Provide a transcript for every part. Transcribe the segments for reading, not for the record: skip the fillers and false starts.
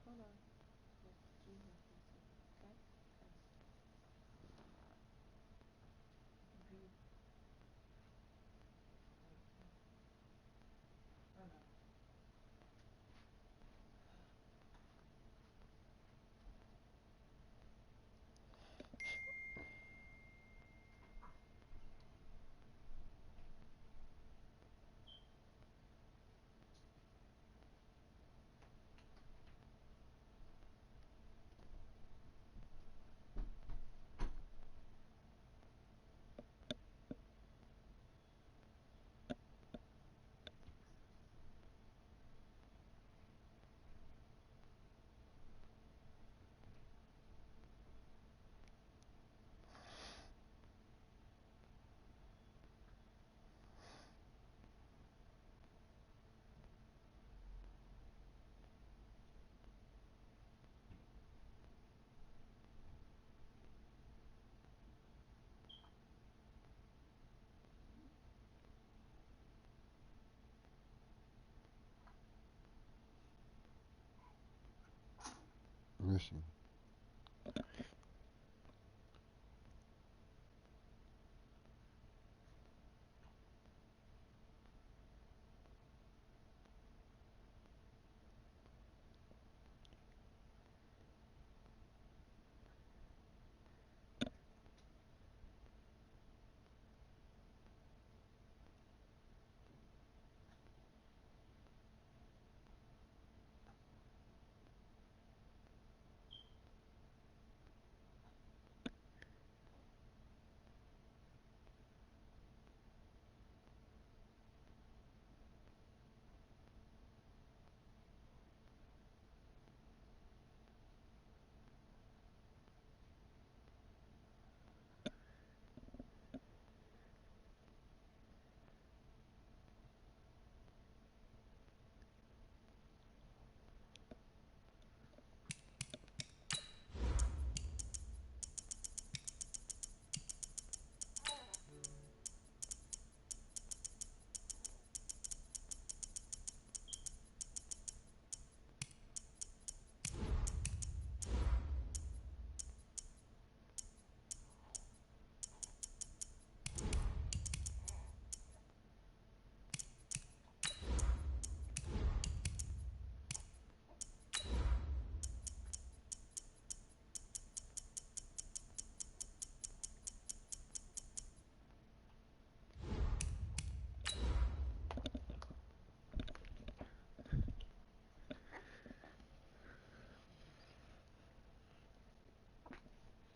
Hold on. Let's do this. Okay? View. Oh no. Listen.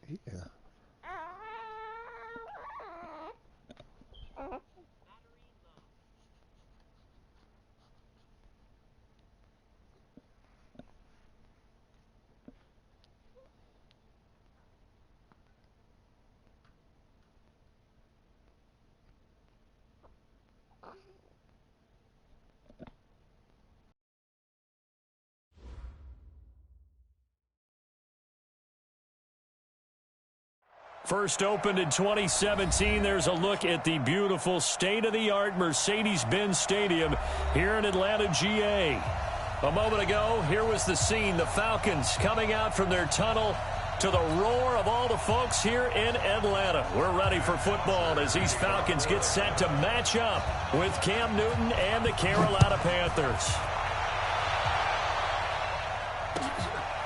Yeah. First opened in 2017. There's a look at the beautiful state-of-the-art Mercedes-Benz Stadium here in Atlanta, GA. A moment ago, here was the scene. The Falcons coming out from their tunnel to the roar of all the folks here in Atlanta. We're ready for football as these Falcons get set to match up with Cam Newton and the Carolina Panthers.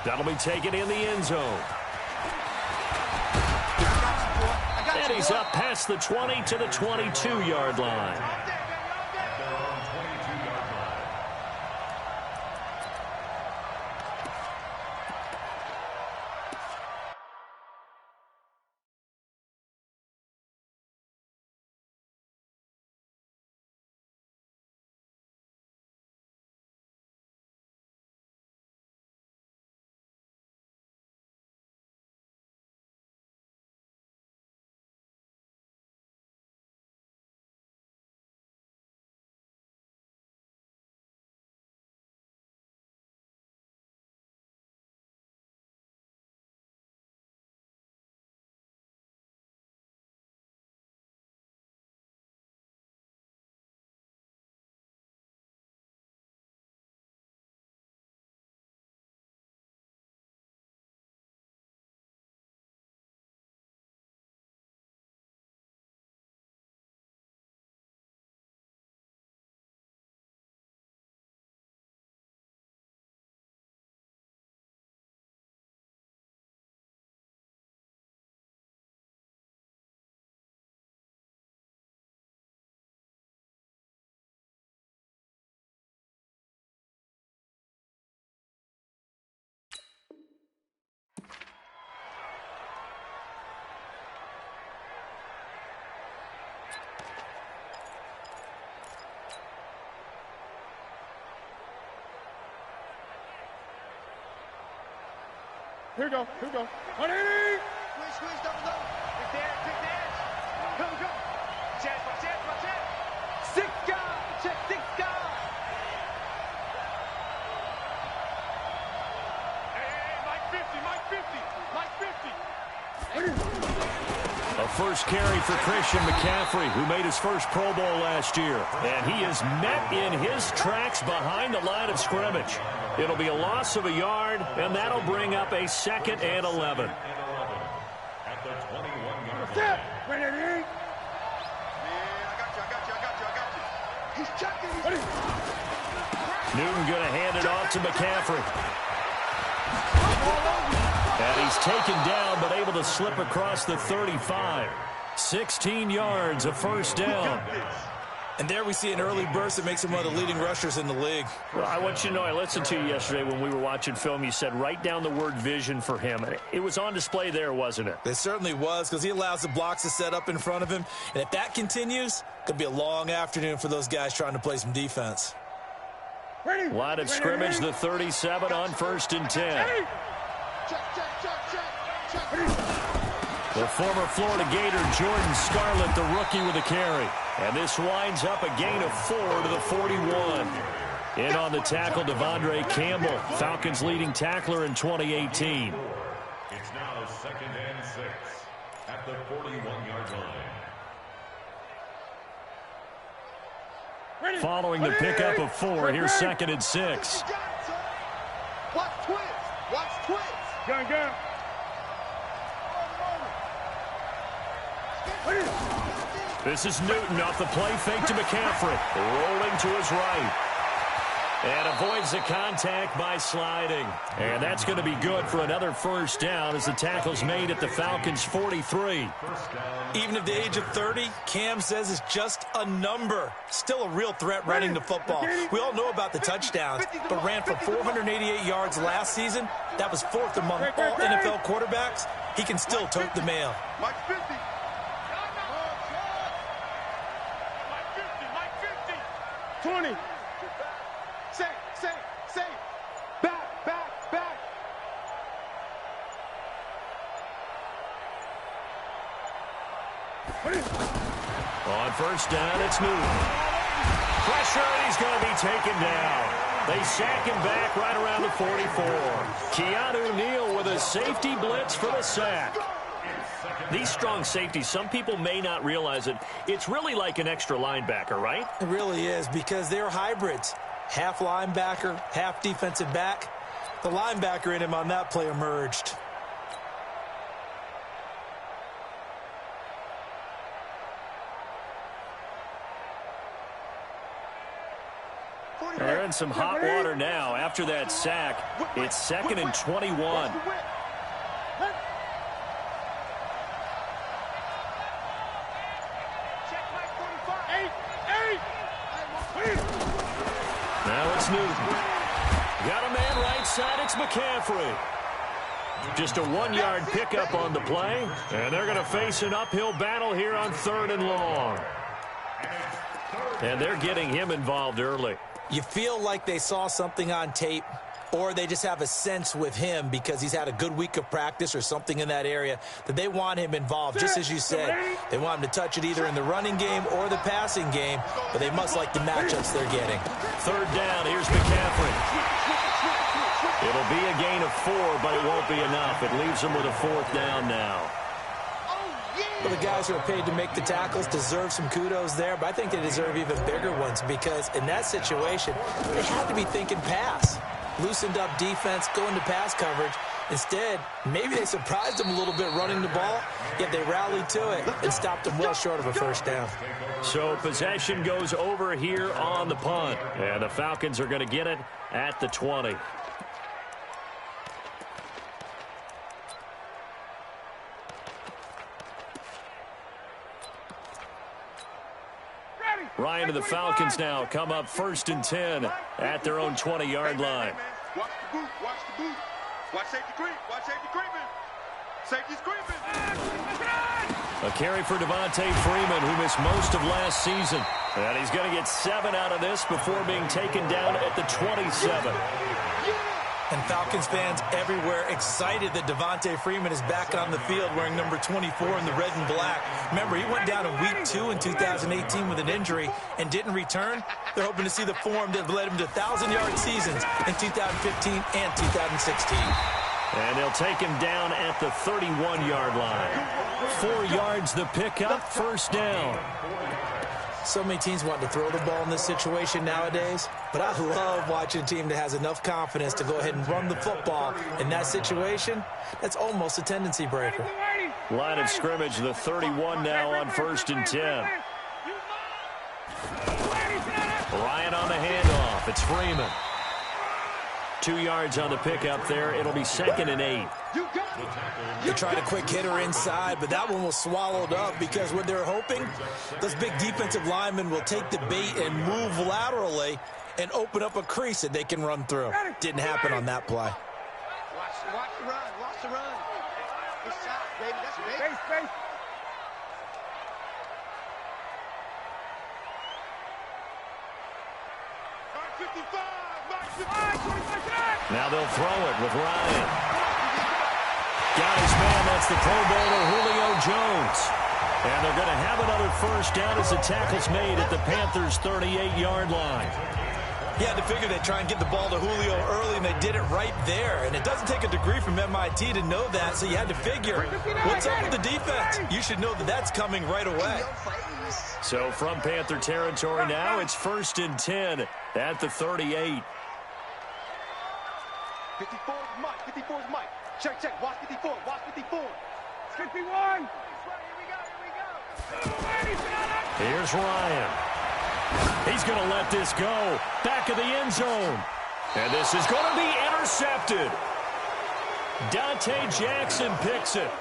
That'll be taken in the end zone. And he's up past the 20 to the 22-yard line. Here we go. 180! Squeeze, double. Quick dance. Here we go. Chance. Six guard. Check six guard. Hey, Mike 50. A first carry for Christian McCaffrey, who made his first Pro Bowl last year. And he is met in his tracks behind the line of scrimmage. It'll be a loss of a yard, and that'll bring up a 2nd and 11. At the 21-yard line. Ready? I got you. He's checking. Newton going to hand it off to McCaffrey. And he's taken down, but able to slip across the 35. 16 yards, a first down. And there we see an early burst that makes him one of the leading rushers in the league. Well, I want you to know, I listened to you yesterday when we were watching film. You said write down the word vision for him. It was on display there, wasn't it? It certainly was, because he allows the blocks to set up in front of him. And if that continues, it could be a long afternoon for those guys trying to play some defense. Line of scrimmage, the 37 on 1st and 10. Check. The former Florida Gator, Jordan Scarlett, the rookie with a carry. And this winds up a gain of 4 to the 41. In on the tackle, Devondre Campbell, Falcons' leading tackler in 2018. It's now 2nd and 6 at the 41-yard line. Following the pickup of 4, here's 2nd and 6. Watch twins. Gun. This is Newton off the play fake to McCaffrey. Rolling to his right. And avoids the contact by sliding. And that's going to be good for another first down as the tackle's made at the Falcons' 43. Even at the age of 30, Cam says it's just a number. Still a real threat running the football. We all know about the touchdowns, but ran for 488 yards last season. That was 4th among all NFL quarterbacks. He can still tote the mail. Mike 50. 20. Say. Back. On first down, it's Newton. Pressure, and he's going to be taken down. They sack him back right around the 44. Keanu Neal with a safety blitz for the sack. These strong safeties, some people may not realize it. It's really like an extra linebacker, right? It really is, because they're hybrids. Half linebacker, half defensive back. The linebacker in him on that play emerged. They're in some hot water now. After that sack, it's 2nd and 21. Now it's Newton. Got a man right side. It's McCaffrey. Just a 1-yard pickup on the play. And they're going to face an uphill battle here on 3rd and long. And they're getting him involved early. You feel like they saw something on tape, or they just have a sense with him because he's had a good week of practice or something in that area that they want him involved. Just as you said, they want him to touch it either in the running game or the passing game, but they must like the matchups they're getting. 3rd down, here's McCaffrey. It'll be a gain of 4, but it won't be enough. It leaves them with a 4th down now. Well, the guys who are paid to make the tackles deserve some kudos there, but I think they deserve even bigger ones because in that situation, they have to be thinking pass. Loosened up defense, going to pass coverage. Instead, maybe they surprised them a little bit running the ball, yet they rallied to it and stopped them well short of a first down. So possession goes over here on the punt, and the Falcons are going to get it at the 20. Ryan to the Falcons now come up 1st and 10 at their own 20-yard line. Watch the boot. Watch safety creep. Watch safety creeping. Safety's creeping. A carry for Devontae Freeman, who missed most of last season. And he's going to get 7 out of this before being taken down at the 27. And Falcons fans everywhere excited that Devontae Freeman is back on the field wearing number 24 in the red and black. Remember, he went down in week 2 in 2018 with an injury and didn't return. They're hoping to see the form that led him to 1,000-yard seasons in 2015 and 2016. And they'll take him down at the 31-yard line. 4 yards the pickup, first down. So many teams want to throw the ball in this situation nowadays, but I love watching a team that has enough confidence to go ahead and run the football. In that situation, that's almost a tendency breaker. Line of scrimmage, the 31 now on 1st and 10. Ryan on the handoff. It's Freeman. 2 yards on the pickup there. It'll be 2nd and 8. They tried a quick hitter inside, but that one was swallowed up because what they're hoping, those big defensive linemen will take the bait and move laterally and open up a crease that they can run through. Didn't happen on that play. Watch the run. Watch the run. Good shot, baby. That's baby. Space. Now they'll throw it with Ryan. Got his man. That's the Pro Bowler Julio Jones. And they're going to have another first down as the tackle's made at the Panthers' 38-yard line. Yeah, to figure they'd try and get the ball to Julio early, and they did it right there. And it doesn't take a degree from MIT to know that, so you had to figure, what's up with the defense? You should know that that's coming right away. So from Panther territory now, it's 1st and 10 at the 38. 54 is Mike. 54 is Mike. Check. Watch 54. Watch 54. 51. Here's Ryan. He's going to let this go. Back of the end zone. And this is going to be intercepted. Dante Jackson picks it.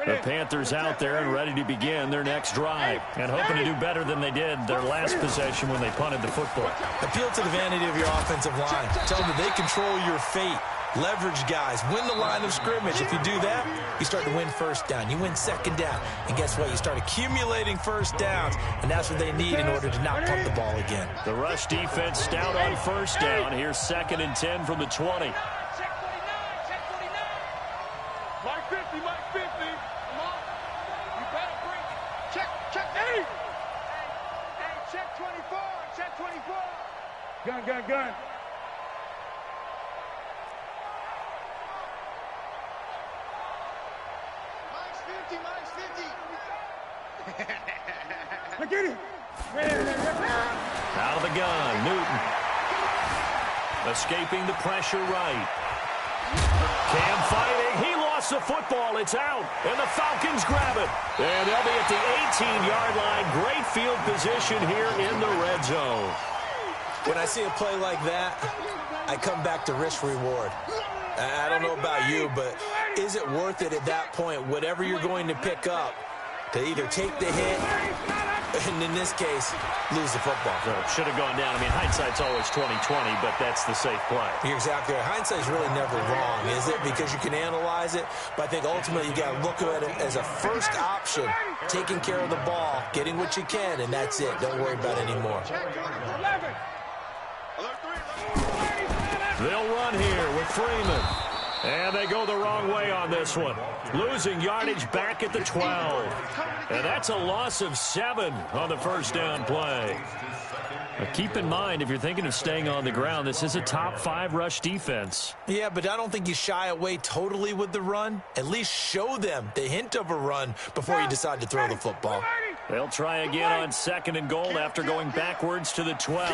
The Panthers out there and ready to begin their next drive and hoping to do better than they did their last possession when they punted the football. Appeal to the vanity of your offensive line. Tell them that they control your fate. Leverage guys. Win the line of scrimmage. If you do that, you start to win first down. You win second down. And guess what? You start accumulating first downs. And that's what they need in order to not punt the ball again. The rush defense stout on first down. Here's 2nd and 10 from the 20. Gun. Mine's 50. Look at it. Out of the gun, Newton. Escaping the pressure right. Cam fighting. He lost the football. It's out. And the Falcons grab it. And they'll be at the 18-yard line. Great field position here in the red zone. When I see a play like that, I come back to risk-reward. I don't know about you, but is it worth it at that point, whatever you're going to pick up, to either take the hit, and in this case, lose the football? So should have gone down. I mean, hindsight's always 20/20, but that's the safe play. You're exactly right. Hindsight's really never wrong, is it? Because you can analyze it, but I think ultimately you got to look at it as a first option, taking care of the ball, getting what you can, and that's it. Don't worry about it anymore. They'll run here with Freeman. And they go the wrong way on this one. Losing yardage back at the 12. And that's a loss of 7 on the first down play. But keep in mind, if you're thinking of staying on the ground, this is a top 5 rush defense. Yeah, but I don't think you shy away totally with the run. At least show them the hint of a run before you decide to throw the football. They'll try again on 2nd and goal after going backwards to the 12.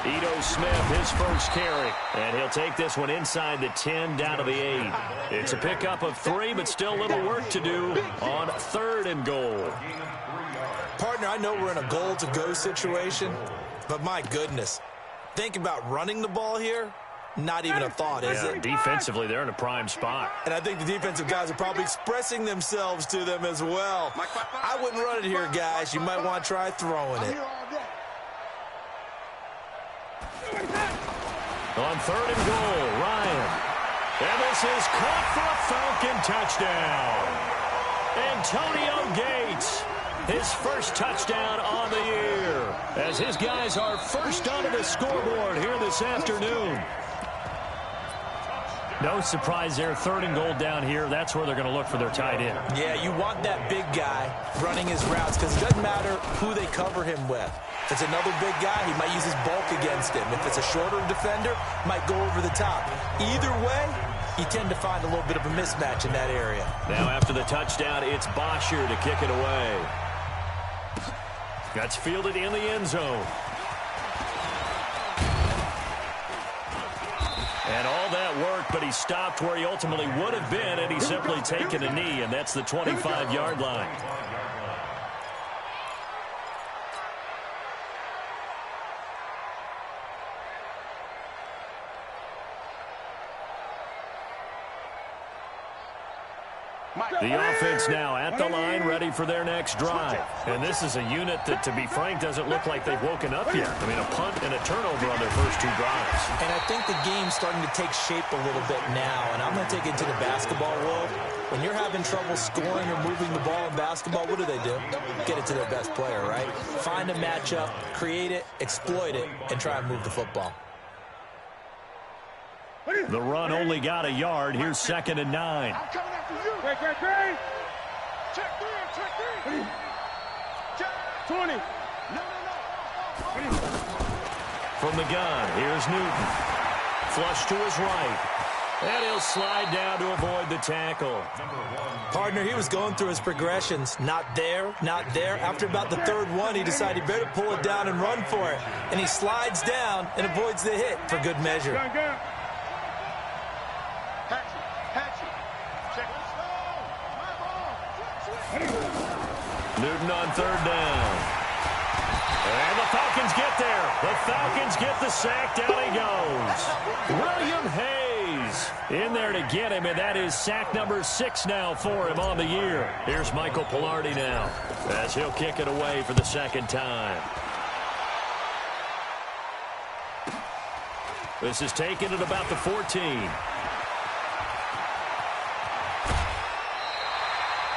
Ito Smith, his first carry. And he'll take this one inside the 10 down to the 8. It's a pickup of 3, but still a little work to do on 3rd and goal. Partner, I know we're in a goal-to-go situation, but my goodness, think about running the ball here. Not even a thought, is it? Defensively, they're in a prime spot. And I think the defensive guys are probably expressing themselves to them as well. I wouldn't run it here, guys. You might want to try throwing it. On 3rd and goal, Ryan. And this is caught for a Falcon touchdown. Antonio Gates, his first touchdown on the year, as his guys are first onto the scoreboard here this afternoon. No surprise there, 3rd and goal down here. That's where they're going to look for their tight end. Yeah, you want that big guy running his routes because it doesn't matter who they cover him with. If it's another big guy, he might use his bulk against him. If it's a shorter defender, might go over the top. Either way, you tend to find a little bit of a mismatch in that area. Now after the touchdown, it's Bosher to kick it away. That's fielded in the end zone. And all that work, but he stopped where he ultimately would have been, and he's simply taken a knee, and that's the 25-yard line. The offense now at the line, ready for their next drive. And this is a unit that, to be frank, doesn't look like they've woken up yet. I mean, a punt and a turnover on their first 2 drives. And I think the game's starting to take shape a little bit now. And I'm going to take it to the basketball world. When you're having trouble scoring or moving the ball in basketball, what do? Get it to their best player, right? Find a matchup, create it, exploit it, and try and move the football. The run only got a yard. Here's 2nd and 9. I'm coming after you. Great. Check 3. 20. No. From the gun, here's Newton. Flush to his right. And he'll slide down to avoid the tackle. Partner, he was going through his progressions. Not there, not there. After about the 3rd one, he decided he better pull it down and run for it. And he slides down and avoids the hit for good measure. Newton on 3rd down. And the Falcons get there. The Falcons get the sack. Down he goes. William Hayes in there to get him, and that is sack number 6 now for him on the year. Here's Michael Pilardi now as he'll kick it away for the 2nd time. This is taken at about the 14.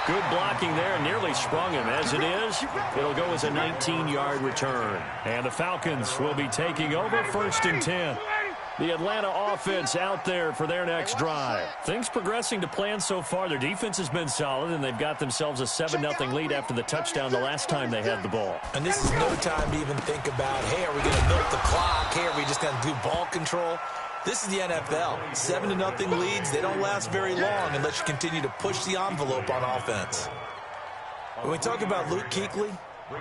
Good blocking there, nearly sprung him. As it is, it'll go as a 19-yard return. And the Falcons will be taking over 1st and 10. The Atlanta offense out there for their next drive. Things progressing to plan so far. Their defense has been solid, and they've got themselves a 7-0 lead after the touchdown the last time they had the ball. And this is no time to even think about, hey, are we going to milk the clock? Hey, are we just going to do ball control? This is the NFL. 7-0 leads, they don't last very long unless you continue to push the envelope on offense. When we talk about Luke Kuechly,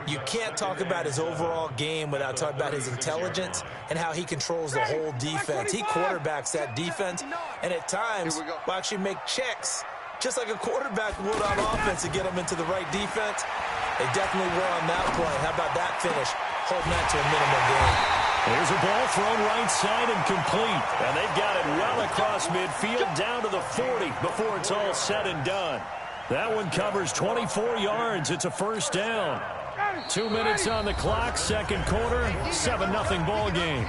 you can't talk about his overall game without talking about his intelligence and how he controls the whole defense. He quarterbacks that defense, and at times will actually make checks, just like a quarterback would on offense to get them into the right defense. They definitely were on that play. How about that finish? Holding that to a minimum game. There's a ball thrown right side and complete. And they've got it well across midfield down to the 40 before it's all said and done. That one covers 24 yards. It's a 1st down. 2 minutes on the clock, 2nd quarter, 7-0 ball game.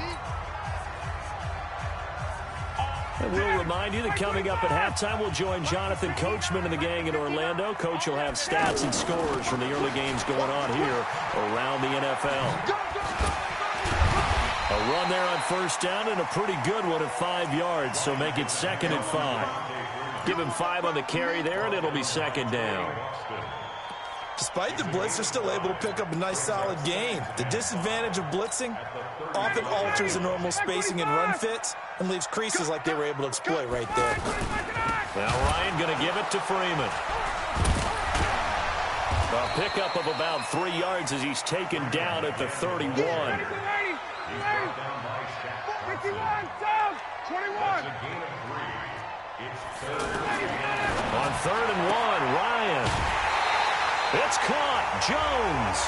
And we'll remind you that coming up at halftime, we'll join Jonathan Coachman and the gang in Orlando. Coach will have stats and scores from the early games going on here around the NFL. A run there on 1st down and a pretty good one at 5 yards, so make it 2nd and 5. Give him 5 on the carry there, and it'll be 2nd down. Despite the blitz, they're still able to pick up a nice solid gain. The disadvantage of blitzing often alters the normal spacing and run fits and leaves creases like they were able to exploit right there. Now Ryan going to give it to Freeman. A pickup of about 3 yards as he's taken down at the 31. 51, down, 21. On 3rd and 1, Ryan. It's caught. Jones.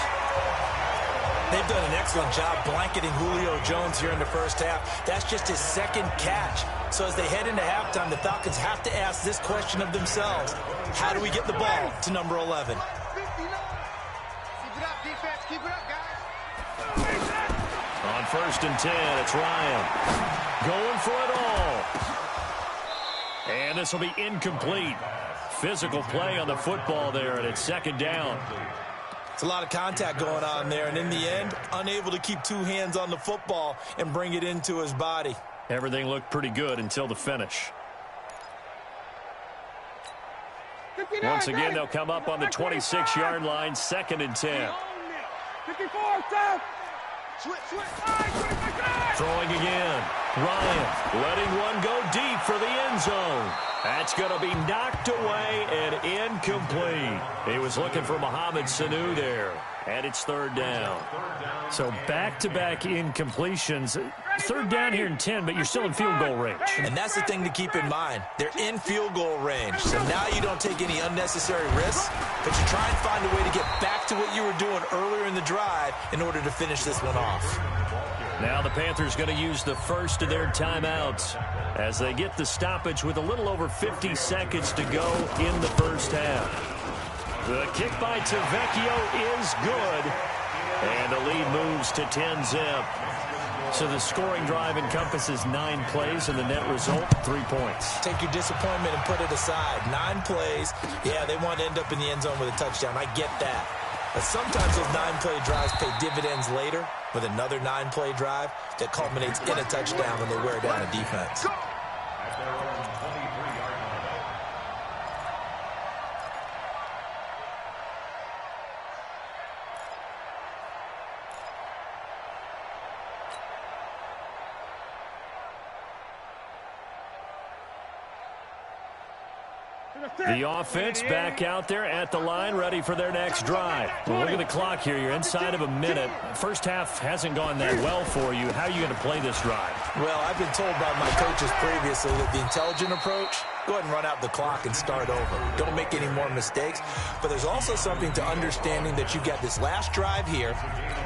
They've done an excellent job blanketing Julio Jones here in the first half. That's just his second catch. So as they head into halftime, the Falcons have to ask this question of themselves. How do we get the ball to number 11? Keep it up, defense. Keep it up, guys. On 1st and 10, it's Ryan going for it all. And this will be incomplete. Physical play on the football there, and it's 2nd down. It's a lot of contact going on there, and in the end, unable to keep 2 hands on the football and bring it into his body. Everything looked pretty good until the finish. Once again, they'll come up on the 26-yard line, 2nd and 10. 54, stop. Throwing again. Ryan letting one go deep for the end zone. That's going to be knocked away and incomplete. He was looking for Mohamed Sanu there. And it's 3rd down. So back-to-back incompletions. 3rd down here in 10, but you're still in field goal range. And that's the thing to keep in mind. They're in field goal range. So now you don't take any unnecessary risks, but you try and find a way to get back to what you were doing earlier in the drive in order to finish this one off. Now the Panthers going to use the first of their timeouts as they get the stoppage with a little over 50 seconds to go in the first half. The kick by Tavecchio is good, and the lead moves to 10-zip. So the scoring drive encompasses 9 plays, and the net result, 3 points. Take your disappointment and put it aside. 9 plays. Yeah, they want to end up in the end zone with a touchdown. I get that. But sometimes those 9-play drives pay dividends later with another 9-play drive that culminates in a touchdown when they wear down a defense. The offense back out there at the line, ready for their next drive. Well, look at the clock here. You're inside of a minute. First half hasn't gone that well for you. How are you going to play this drive? Well, I've been told by my coaches previously that the intelligent approach, go ahead and run out the clock and start over. Don't make any more mistakes. But there's also something to understanding that you got this last drive here.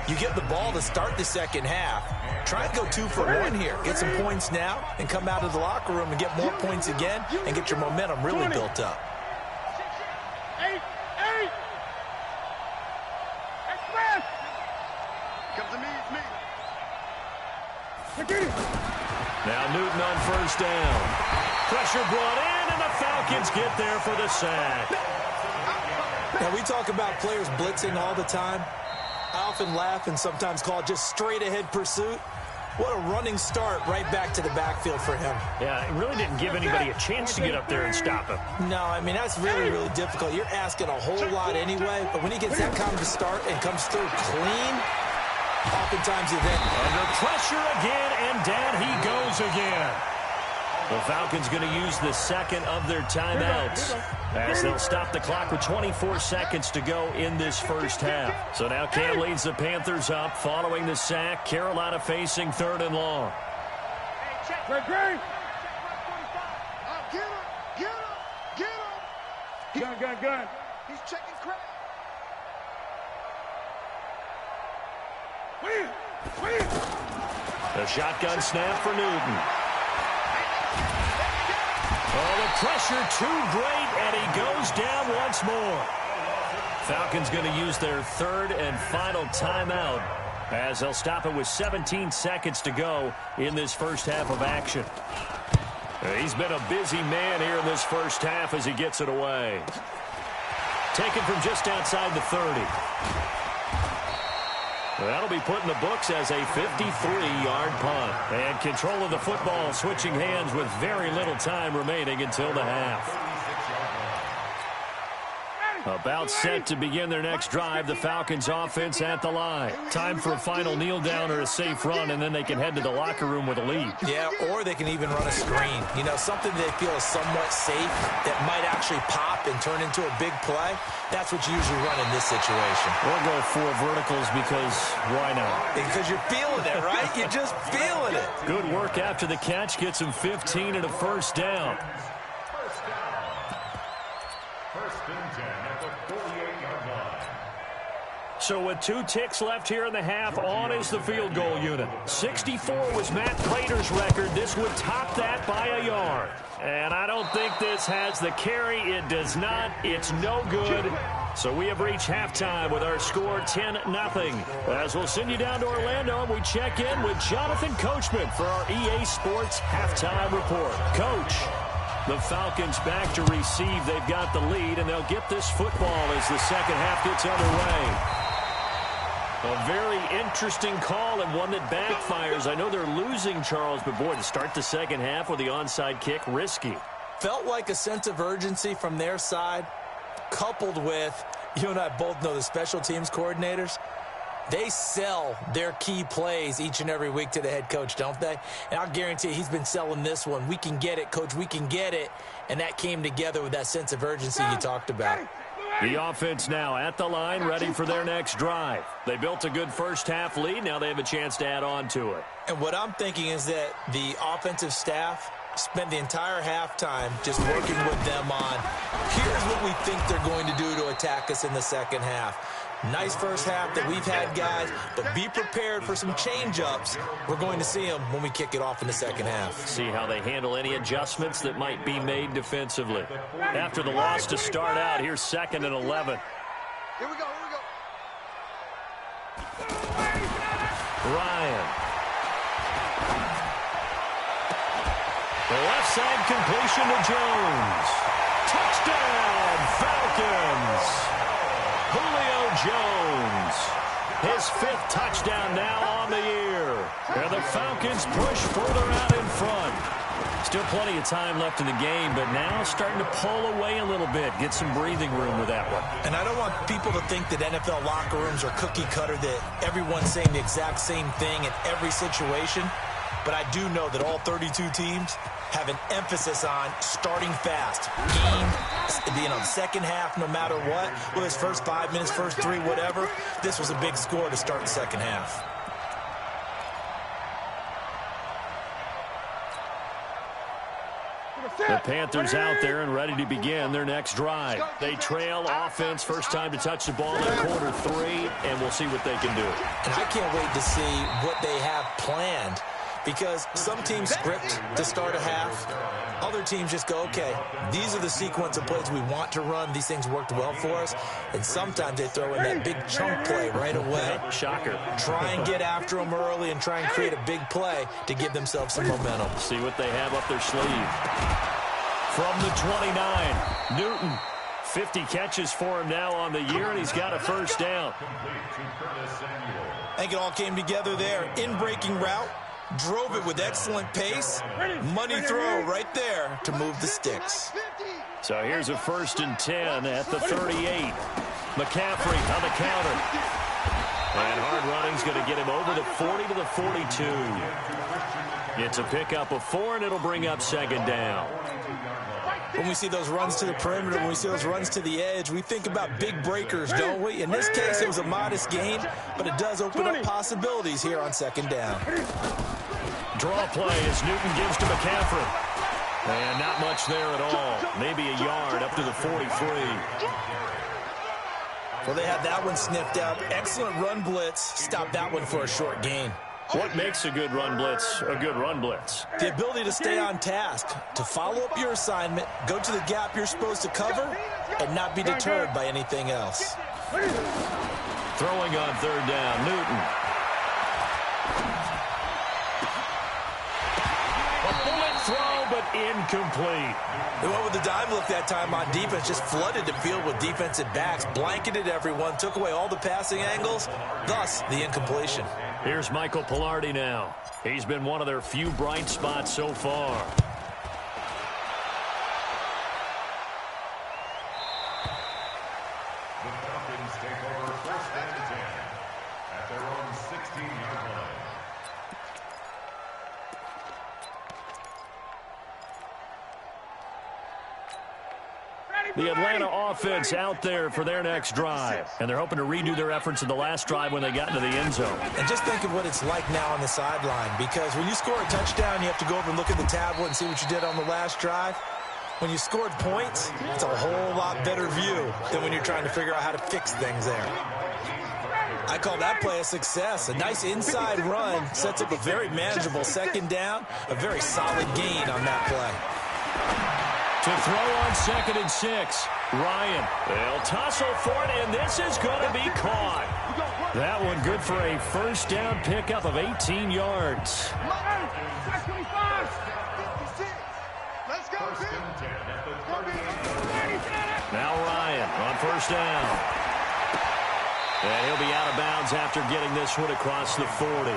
You get the ball to start the second half. Try and go 2 for 1 here. Get some points now and come out of the locker room and get more points again and get your momentum really built up. 8. Express. Come to me, it's me. Now Newton on 1st down. Pressure brought in, and the Falcons get there for the sack. Now, we talk about players blitzing all the time. I often laugh and sometimes call it just straight-ahead pursuit. What a running start right back to the backfield for him. Yeah, it really didn't give anybody a chance to get up there and stop him. No, I mean, that's really, really difficult. You're asking a whole lot anyway, but when he gets that kind of a start and comes through clean, oftentimes you then... Under pressure again, and down he goes again. The Falcons going to use the second of their timeouts as they'll stop the clock with 24 seconds to go in this first half. So now Cam leads the Panthers up following the sack. Carolina facing 3rd and long. Great. Get him. Gun. He's checking crack. Win. The shotgun snap for Newton. Oh, the pressure too great, and he goes down once more. Falcons going to use their 3rd and final timeout as they'll stop it with 17 seconds to go in this first half of action. He's been a busy man here in this first half as he gets it away. Taken from just outside the 30. That'll be put in the books as a 53-yard punt. And control of the football switching hands with very little time remaining until the half. About set to begin their next drive, the Falcons offense at the line. Time for a final kneel down or a safe run, and then they can head to the locker room with a lead. Yeah, or they can even run a screen. You know, something they feel is somewhat safe that might actually pop and turn into a big play. That's what you usually run in this situation. Or go 4 verticals because why not? Because you're feeling it, right? You're just feeling it. Good work after the catch. Gets him 15 and a first down. So with 2 ticks left here in the half, on is the field goal unit. 64 was Matt Prater's record. This would top that by a yard. And I don't think this has the carry. It does not. It's no good. So we have reached halftime with our score 10-0. As we'll send you down to Orlando, and we check in with Jonathan Coachman for our EA Sports Halftime Report. Coach, the Falcons back to receive. They've got the lead, and they'll get this football as the second half gets underway. A very interesting call and one that backfires. I know they're losing, Charles, but boy, to start the second half with the onside kick, risky. Felt like a sense of urgency from their side, coupled with, you and I both know the special teams coordinators, they sell their key plays each and every week to the head coach, don't they? And I'll guarantee you he's been selling this one. We can get it, coach, we can get it. And that came together with that sense of urgency you talked about. The offense now at the line, ready for their next drive. They built a good first half lead. Now they have a chance to add on to it. And what I'm thinking is that the offensive staff spent the entire halftime just working with them on, here's what we think they're going to do to attack us in the second half. Nice first half that we've had, guys, but be prepared for some change-ups. We're going to see them when we kick it off in the second half. See how they handle any adjustments that might be made defensively. After the loss to start out, here's 2nd and 11. Here we go. Ryan. The left side completion to Jones. Touchdown, Falcons. Julio Jones, his 5th touchdown now on the year. And the Falcons push further out in front. Still plenty of time left in the game, but now starting to pull away a little bit, get some breathing room with that one. And I don't want people to think that NFL locker rooms are cookie cutter, that everyone's saying the exact same thing in every situation. But I do know that all 32 teams have an emphasis on starting fast. Game, second half, no matter what. Whether it's first 5 minutes, first 3, whatever. This was a big score to start the second half. The Panthers out there and ready to begin their next drive. They trail offense, first time to touch the ball in quarter 3, and we'll see what they can do. And I can't wait to see what they have planned. Because some teams script to start a half. Other teams just go, okay, these are the sequence of plays we want to run. These things worked well for us. And sometimes they throw in that big chunk play right away. Shocker. Try and get after them early and try and create a big play to give themselves some momentum. See what they have up their sleeve. From the 29, Newton. 50 catches for him now on the year, and he's got a first down. I think it all came together there. In-breaking route. Drove it with excellent pace. Money throw right there to move the sticks. So here's a 1st and 10 at the 38. McCaffrey on the counter. And hard running's going to get him over the 40 to the 42. It's a pickup of 4, and it'll bring up 2nd down. When we see those runs to the perimeter, when we see those runs to the edge, we think about big breakers, don't we? In this case, it was a modest gain, but it does open up possibilities here on 2nd down. Draw play as Newton gives to McCaffrey. And not much there at all. Maybe a yard up to the 43. Well, they had that one sniffed out. Excellent run blitz. Stopped that one for a short gain. What makes a good run blitz a good run blitz? The ability to stay on task, to follow up your assignment, go to the gap you're supposed to cover, and not be deterred by anything else. Throwing on 3rd down, Newton. A bullet throw, but incomplete. They went with the dime look that time on defense, just flooded the field with defensive backs, blanketed everyone, took away all the passing angles, thus the incompletion. Here's Michael Pilardi now. He's been one of their few bright spots so far. The Falcons take over 1st and 10 at their own 16-yard line. The Atlanta offense out there for their next drive. And they're hoping to redo their efforts in the last drive when they got into the end zone. And just think of what it's like now on the sideline, because when you score a touchdown, you have to go over and look at the tablet and see what you did on the last drive. When you scored points, it's a whole lot better view than when you're trying to figure out how to fix things there. I call that play a success. A nice inside run sets up a very manageable second down, a very solid gain on that play. To throw on 2nd and 6. Ryan, they'll tussle for it, and this is going to be caught. That one good for a first down pickup of 18 yards. Now Ryan on first down. And he'll be out of bounds after getting this one across the 40.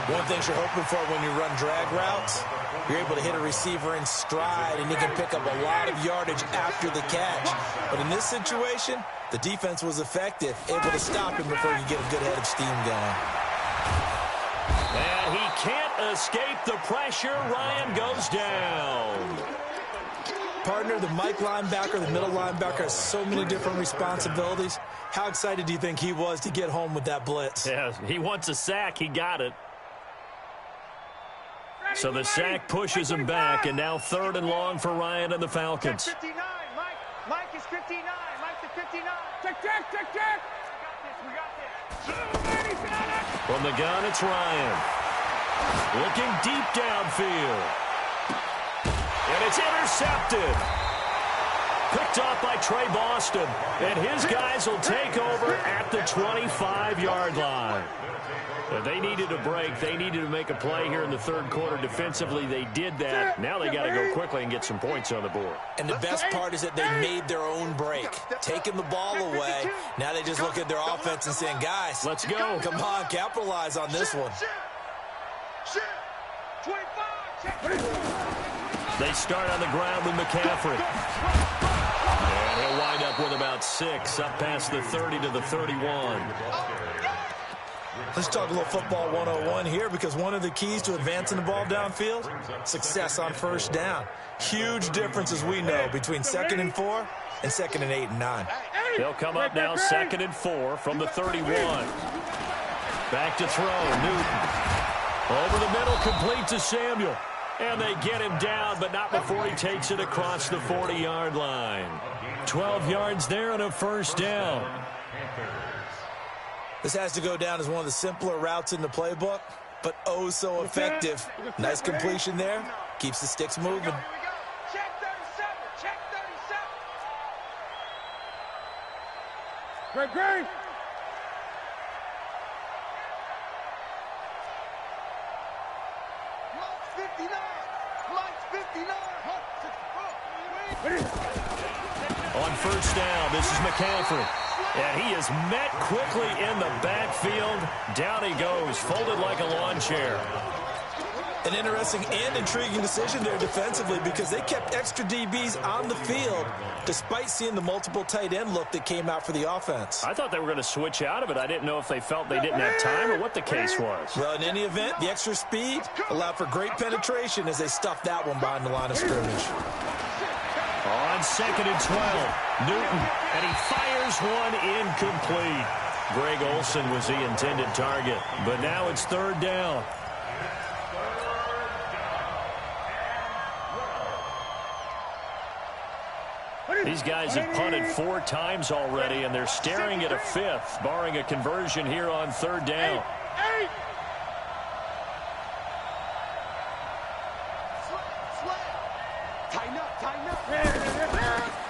One thing you're hoping for when you run drag routes, you're able to hit a receiver in stride, and he can pick up a lot of yardage after the catch. But in this situation, the defense was effective, able to stop him before you get a good head of steam going. And he can't escape the pressure. Ryan goes down. Partner, the Mike linebacker, the middle linebacker, has so many different responsibilities. How excited do you think he was to get home with that blitz? Yeah, he wants a sack. He got it. So the sack pushes him back, and now 3rd and long for Ryan and the Falcons. 59, Mike is 59. Mike to 59. Check. We got this. From the gun, it's Ryan. Looking deep downfield. And it's intercepted. Picked off by Trey Boston. And his guys will take over at the 25-yard line. But they needed a break. They needed to make a play here in the 3rd quarter. Defensively, they did that. Now they got to go quickly and get some points on the board. And the best part is that they made their own break, taking the ball away. Now they just look at their offense and saying, guys, let's go. Come on, capitalize on this one. They start on the ground with McCaffrey. And he'll wind up with about 6, up past the 30 to the 31. Let's talk a little football 101 here, because one of the keys to advancing the ball downfield, success on first down. Huge difference, as we know, between 2nd and 4 and 2nd and 8 and 9. They'll come up now 2nd and 4 from the 31. Back to throw, Newton. Over the middle, complete to Samuel. And they get him down, but not before he takes it across the 40-yard line. 12 yards there and a first down. This has to go down as one of the simpler routes in the playbook, but oh so effective. Nice completion there. Keeps the sticks moving. Check 37. Check 37. Great. Mike's 59. On first down, this is McCaffrey. And he is met quickly in the backfield. Down he goes, folded like a lawn chair. An interesting and intriguing decision there defensively, because they kept extra DBs on the field despite seeing the multiple tight end look that came out for the offense. I thought they were going to switch out of it. I didn't know if they felt they didn't have time or what the case was. Well, in any event, the extra speed allowed for great penetration as they stuffed that one behind the line of scrimmage. On 2nd and 12, Newton, and he fires one incomplete. Greg Olsen was the intended target, but now it's 3rd down. These guys have punted 4 times already, and they're staring at a 5th, barring a conversion here on 3rd down.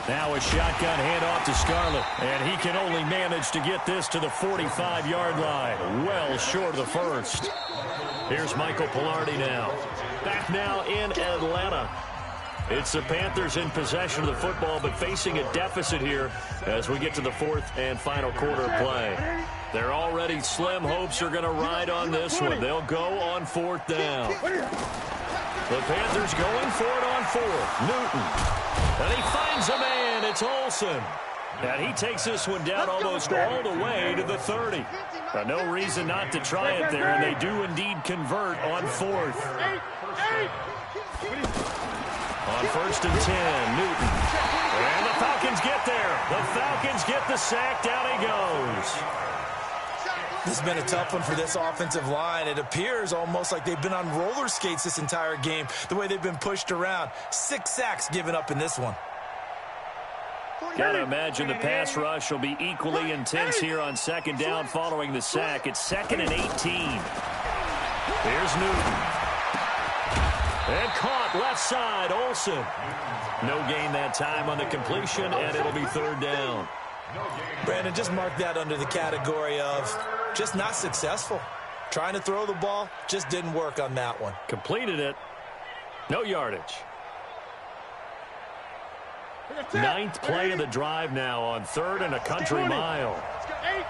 Now a shotgun handoff to Scarlett, and he can only manage to get this to the 45-yard line, well short of the first. Here's Michael Pilardi now. Back now in Atlanta. It's the Panthers in possession of the football, but facing a deficit here as we get to the 4th and final quarter play. Their already slim hopes are going to ride on this one. They'll go on 4th down. The Panthers going for it on 4th. Newton. And he finds a man. It's Olsen. And he takes this one down almost all the way to the 30. No reason not to try it there, and they do indeed convert on 4th. On 1st and 10, Newton. And the Falcons get there. The Falcons get the sack. Down he goes. This has been a tough one for this offensive line. It appears almost like they've been on roller skates this entire game, the way they've been pushed around. 6 sacks given up in this one. Gotta imagine the pass rush will be equally intense here on second down following the sack. It's 2nd and 18. Here's Newton. And caught left side, Olsen. No gain that time on the completion, and it'll be 3rd down. Brandon, just mark that under the category of just not successful. Trying to throw the ball, just didn't work on that one. Completed it. No yardage. 9th play of the drive now on 3rd and a country mile. 8.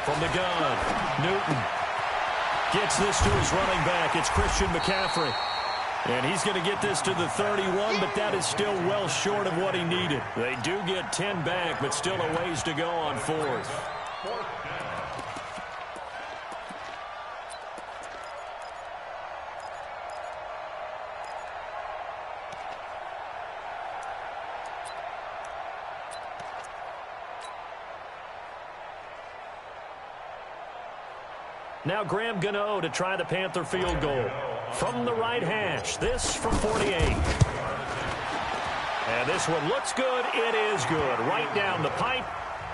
From the gun, Newton gets this to his running back. It's Christian McCaffrey. And he's going to get this to the 31, but that is still well short of what he needed. They do get 10 back, but still a ways to go on 4th. Now Graham Gano to try the Panther field goal. From the right hash, this from 48. And this one looks good. It is good. Right down the pipe.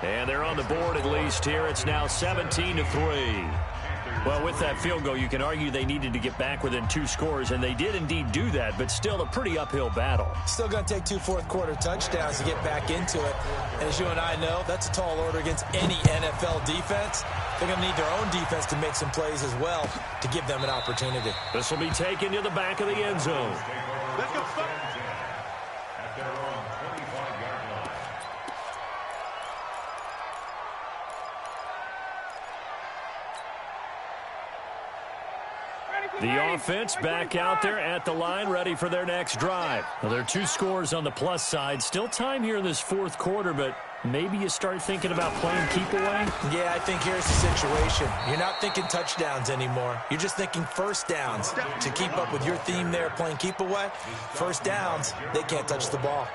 And they're on the board at least here. It's now 17-3. Well, with that field goal, you can argue they needed to get back within 2 scores, and they did indeed do that, but still a pretty uphill battle. Still going to take 2 fourth-quarter touchdowns to get back into it. And as you and I know, that's a tall order against any NFL defense. They're going to need their own defense to make some plays as well to give them an opportunity. This will be taken to the back of the end zone. Let's go. At their own 25-yard line. The offense back out there at the line, ready for their next drive. Well, there are 2 scores on the plus side. Still time here in this 4th quarter, but maybe you start thinking about playing keep away? Yeah, I think here's the situation. You're not thinking touchdowns anymore. You're just thinking first downs. To keep up with your theme there, playing keep away, first downs, they can't touch the ball.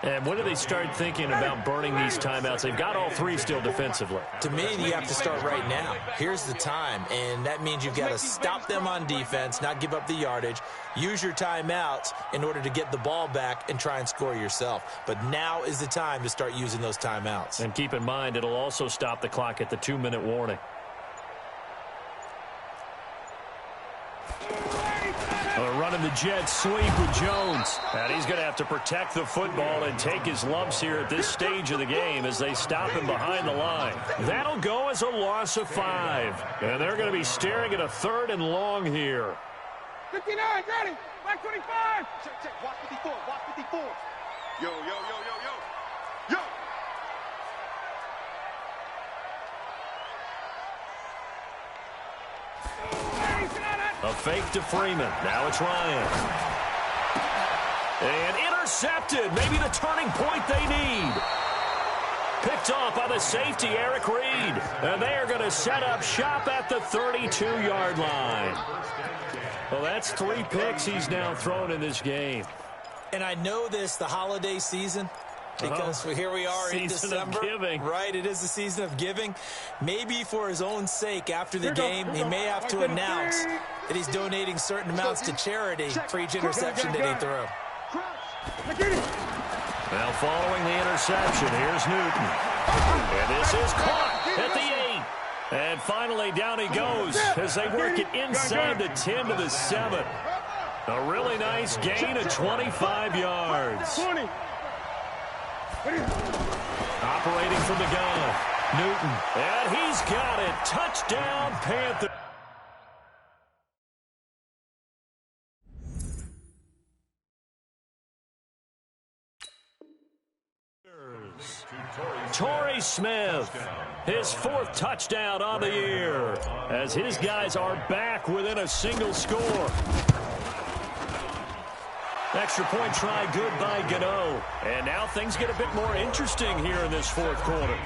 And when do they start thinking about burning these timeouts? They've got all 3 still defensively. To me, you have to start right now. Here's the time, and that means you've got to stop them on defense, not give up the yardage, use your timeouts in order to get the ball back and try and score yourself. But now is the time to start using those timeouts. And keep in mind, it'll also stop the clock at the 2-minute warning. Running the jet sweep with Jones. And he's going to have to protect the football and take his lumps here at this stage of the game as they stop him behind the line. That'll go as a loss of 5. And they're going to be staring at a 3rd and long here. 59, ready. Black 25. Check. Watch 54. Watch 54. Yo. A fake to Freeman. Now it's Ryan. And intercepted. Maybe the turning point they need. Picked off by the safety, Eric Reed. And they are going to set up shop at the 32-yard line. Well, that's 3 picks he's now thrown in this game. And I know this, the holiday season, because here we are in December. Season of giving. Right, it is the season of giving. Maybe for his own sake after the game, he may have to announce that he's donating certain amounts to charity for each interception that he threw. Now following the interception, here's Newton. And this is caught at the 8. And finally down he goes as they work it inside the 10 to the 7. A really nice gain of 25 yards. Operating from the gun, Newton. And he's got it. Touchdown, Panther. Torrey Smith, his 4th touchdown on the year, as his guys are back within a single score. Extra point try good by Gano. And now things get a bit more interesting here in this 4th quarter.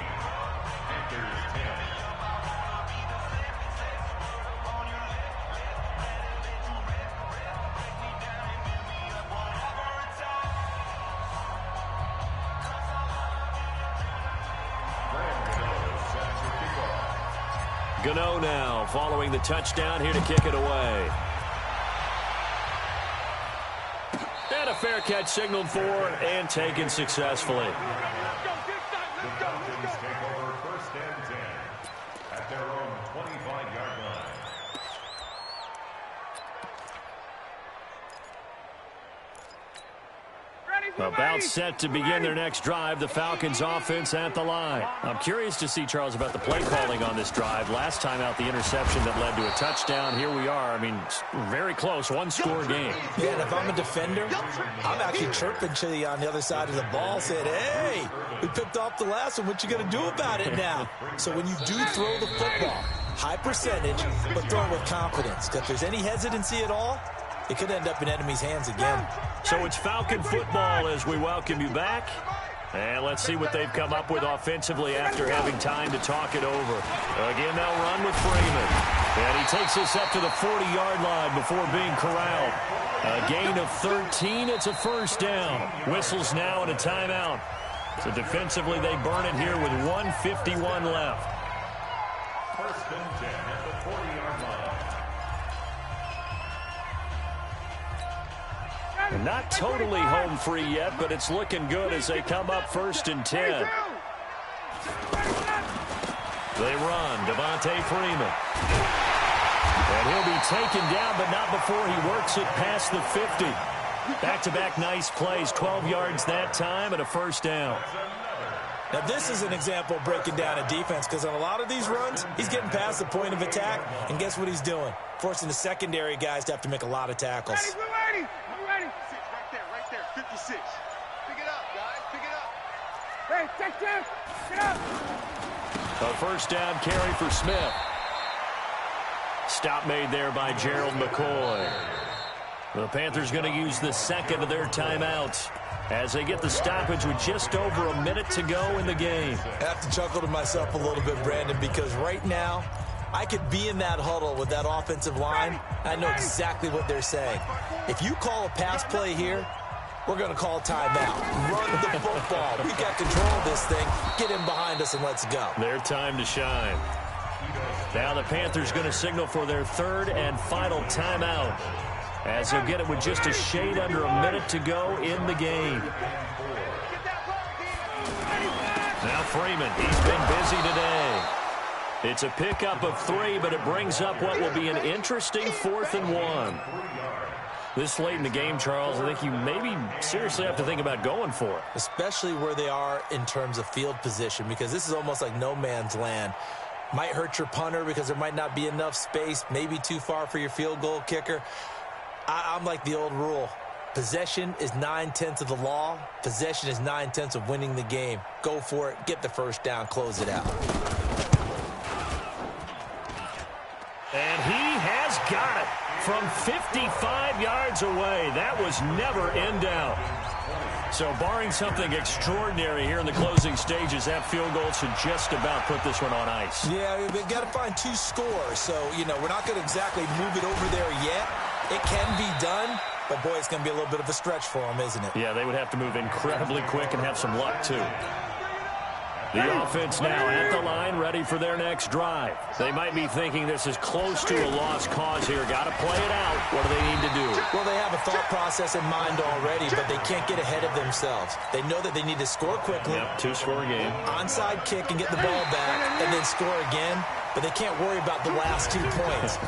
Gano now following the touchdown here to kick it away. And a fair catch signaled for and taken successfully. The Falcons take over 1st and 10 at their own 25-yard line. About set to begin their next drive, the Falcons offense at the line. I'm curious to see, Charles, about the play calling on this drive. Last time out, the interception that led to a touchdown. Here we are. I mean, very close, one-score game. Yeah, and if I'm a defender, I'm actually chirping Chili on the other side of the ball, saying, hey, we picked off the last one. What you going to do about it now? So when you do throw the football, high percentage, but throw it with confidence. Because if there's any hesitancy at all, it could end up in enemy's hands again. So it's Falcon football as we welcome you back. And let's see what they've come up with offensively after having time to talk it over. Again, they'll run with Freeman. And he takes us up to the 40-yard line before being corralled. A gain of 13. It's a first down. Whistles now and a timeout. So defensively, they burn it here with 1:51 left. 1st and 10 at the 40-yard line. And not totally home free yet, but it's looking good as they come up 1st and 10. They run. Devontae Freeman. And he'll be taken down, but not before he works it past the 50. Back-to-back nice plays, 12 yards that time and a first down. Now, this is an example of breaking down a defense because on a lot of these runs, he's getting past the point of attack, and guess what he's doing? Forcing the secondary guys to have to make a lot of tackles. Ready. Right there, 56. Pick it up, guys, pick it up. Hey, check. Get up. A first down carry for Smith. Stop made there by Gerald McCoy. The Panthers going to use the second of their timeouts as they get the stoppage with just over a minute to go in the game. I have to chuckle to myself a little bit, Brandon, because right now, I could be in that huddle with that offensive line. I know exactly what they're saying. If you call a pass play here, we're going to call timeout. Run the football. We got control of this thing. Get in behind us and let's go. Their time to shine. Now the Panthers going to signal for their third and final timeout as they'll get it with just a shade under a minute to go in the game. Now Freeman, he's been busy today. It's a pickup of 3, but it brings up what will be an interesting 4th and 1. This late in the game, Charles, I think you maybe seriously have to think about going for it. Especially where they are in terms of field position, because this is almost like no man's land. Might hurt your punter because there might not be enough space, maybe too far for your field goal kicker. I'm like the old rule. Possession is 9/10 of the law. Possession is 9/10 of winning the game. Go for it. Get the first down. Close it out. And he has got it from 55 yards away. That was never in doubt. So barring something extraordinary here in the closing stages, that field goal should just about put this one on ice. Yeah, we've got to find 2 scores. So, we're not going to exactly move it over there yet. It can be done, but boy, it's going to be a little bit of a stretch for them, isn't it? Yeah, they would have to move incredibly quick and have some luck, too. The offense now at the line, ready for their next drive. They might be thinking this is close to a lost cause here. Got to play it out. What do they need to do? Well, they have a thought process in mind already, but they can't get ahead of themselves. They know that they need to score quickly. Yep, 2-score game. Onside kick and get the ball back, and then score again. But they can't worry about the last 2 points.